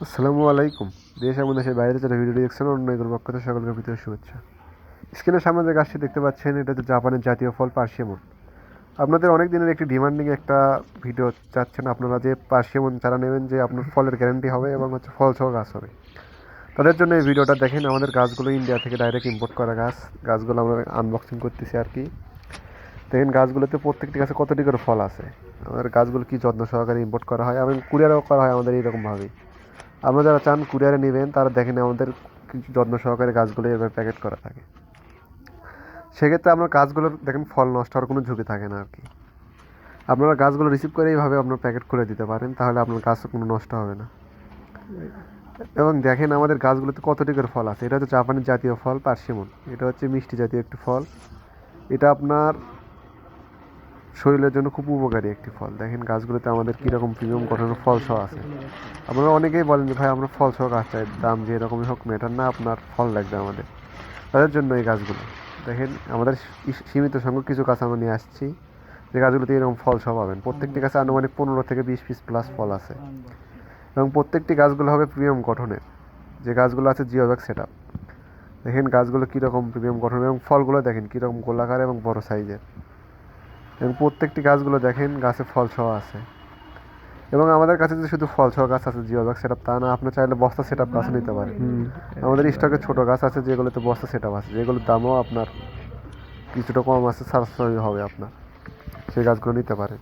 আসসালামু আলাইকুম। দেশ এবং দেশের বাইরে যারা ভিডিও দেখছেন অন্য এগুলোর পক্ষ থেকে সকলকে ভিতরে শুভেচ্ছা। স্ক্রিনের সামনে যে গাছটি দেখতে পাচ্ছেন এটা হচ্ছে জাপানের জাতীয় ফল পার্সিমন। আপনাদের অনেক দিনের একটি ডিমান্ডিং একটা ভিডিও চাচ্ছেন আপনারা যে পার্সিমন চারা নেবেন যে আপনার ফলের গ্যারান্টি হবে এবং হচ্ছে ফল সহ গাছ হবে। তাদের জন্য এই ভিডিওটা দেখেন। আমাদের গাছগুলো ইন্ডিয়া থেকে ডাইরেক্ট ইম্পোর্ট করা গাছ। গাছগুলো আমরা আনবক্সিং করতেছি আর কি। দেখেন গাছগুলোতে প্রত্যেকটি গাছে কতটি করে ফল আছে। আমাদের গাছগুলো কি যত্ন সহকারে ইম্পোর্ট করা হয় এবং কুরিয়ারও করা হয় আমাদের এইরকমভাবেই। আপনারা যারা চান কুরিয়ারে নেবেন তারা দেখেন আমাদের কিছু যত্ন সহকারে গাছগুলো এভাবে প্যাকেট করা থাকে। সেক্ষেত্রে আপনার গাছগুলোর দেখেন ফল নষ্ট হওয়ার কোনো ঝুঁকি থাকে না আর কি। আপনারা গাছগুলো রিসিভ করে এইভাবে আপনার প্যাকেট করে দিতে পারেন, তাহলে আপনার গাছ কোনো নষ্ট হবে না। এবং দেখেন আমাদের গাছগুলোতে কতটি করে ফল আছে। এটা হচ্ছে জাপানের জাতীয় ফল পার্সিমন। এটা হচ্ছে মিষ্টি জাতীয় একটি ফল। এটা আপনার শরীরের জন্য খুব উপকারী একটি ফল। দেখেন গাছগুলোতে আমাদের কীরকম প্রিমিয়াম গঠনের ফল সহ আছে। আপনারা অনেকেই বলেন যে ভাই আমরা ফল সহ গাছ চাই, দাম যে এরকমই হোক ম্যাটার না, আপনার ফল লাগবে আমাদের। তাদের জন্য এই গাছগুলো দেখেন আমাদের সীমিত সংখ্যক কিছু গাছ আমরা নিয়ে আসছি, যে গাছগুলোতে এরকম ফল সহ পাবেন। প্রত্যেকটি গাছে আনুমানিক 15 থেকে 20 পিস প্লাস ফল আছে এবং প্রত্যেকটি গাছগুলো হবে প্রিমিয়াম গঠনের। যে গাছগুলো আছে জিওব্যাগ সেট আপ। দেখেন গাছগুলো কীরকম প্রিমিয়াম গঠন এবং ফলগুলো দেখেন কীরকম গোলাকার এবং বড় সাইজের। এবং প্রত্যেকটি গাছগুলো দেখেন গাছে ফল সহ আছে। এবং আমাদের কাছে যে শুধু ফল সহ গাছ আছে জিওব্যাগ সেট আপ তা না, আপনি চাইলে বস্তা সেট আপ গাছও নিতে পারেন। আমাদের স্টকে ছোটো গাছ আছে যেগুলোতে বস্তা সেট আপ আছে, যেগুলোর দামও আপনার কিছুটা কম আছে, সাশ্রয় হবে আপনার। সেই গাছগুলো নিতে পারেন।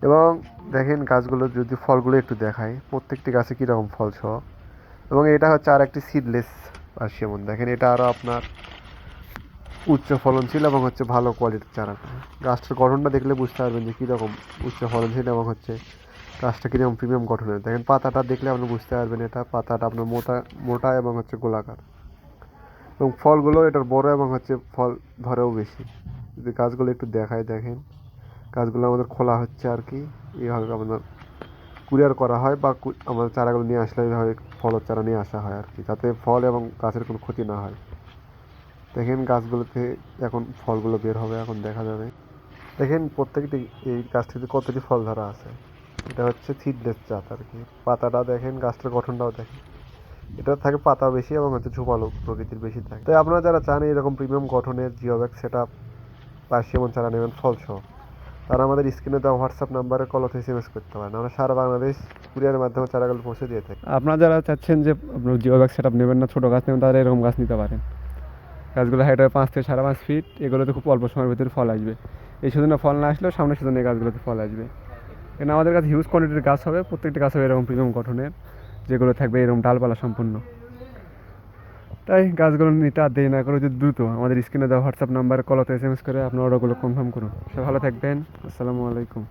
এবং দেখেন গাছগুলো যদি ফলগুলো একটু দেখায়, প্রত্যেকটি গাছে কীরকম ফল সহ। এবং এটা হচ্ছে আর একটি সিডলেস পার্সিমন। দেখেন এটা আরও আপনার উচ্চ ফলনশীল এবং হচ্ছে ভালো কোয়ালিটির চারাটা। গাছটার গঠনটা দেখলে বুঝতে পারবেন যে কীরকম উচ্চ ফলনশীল এবং হচ্ছে গাছটা কীরকম প্রিমিয়াম গঠনের। দেখেন পাতাটা দেখলে আপনি বুঝতে পারবেন এটা পাতাটা আপনার মোটা মোটা এবং হচ্ছে গোলাকার। এবং ফলগুলো এটার বড় এবং হচ্ছে ফল ধরেও বেশি। যদি গাছগুলো একটু দেখায় দেখেন, গাছগুলো আমাদের খোলা হচ্ছে আর কি। এইভাবে আপনার কুরিয়ার করা হয় বা আমাদের চারাগুলো নিয়ে আসলে এইভাবে ফলের চারা নিয়ে আসা হয় আর কি, যাতে ফল এবং গাছের কোনো ক্ষতি না হয়। দেখেন গাছগুলোতে এখন ফলগুলো বের হবে, এখন দেখা যাবে। দেখেন প্রত্যেকটি এই গাছটিতে কতটি ফল ধরা আছে। এটা হচ্ছে সিডলেস জাত আর কি। পাতাটা দেখেন, গাছটার গঠনটাও দেখেন। এটা থাকে পাতা বেশি এবং হচ্ছে ঝোপালো প্রকৃতির বেশি থাকে। তাই আপনারা যারা চান এরকম প্রিমিয়াম গঠনের জিওব্যাগ সেট আপ পার্সিমন চারা নেবেন ফল সহ, তারা আমাদের স্ক্রিনে দেওয়া হোয়াটসঅ্যাপ নাম্বারে কল অথবা এসএমএস করতে পারেন। আমরা সারা বাংলাদেশ কুরিয়ারের মাধ্যমে চারাগুলো পৌঁছে দিয়ে থাকি। আপনারা যারা চাচ্ছেন যে জিওব্যাগ সেট আপ নেবেন না, ছোটো গাছ নেবেন, তারা এরকম গাছ নিতে পারেন। গাছগুলো হাইট হবে 5 থেকে 5.5 ফিট। এগুলোতে খুব অল্প সময়ের ভিতরে ফল আসবে। এই সিজনে ফল না আসলেও সামনের সিজনে এই গাছগুলোতে ফল আসবে। এখানে আমাদের কাছে হিউজ কোয়ান্টিটির গাছ হবে, প্রত্যেকটি গাছ হবে এরকম প্রিমিয়াম গঠনের, যেগুলো থাকবে এরকম ডালপালা সম্পূর্ণ। তাই গাছগুলো নিতে আর দেরি না করে যদি দ্রুত আমাদের স্ক্রিনে দেওয়া হোয়াটসঅ্যাপ নাম্বারে কল অথবা এসএমএস করে আপনার অর্ডারগুলো কনফার্ম করুন। সে ভালো থাকবেন। আসসালামু আলাইকুম।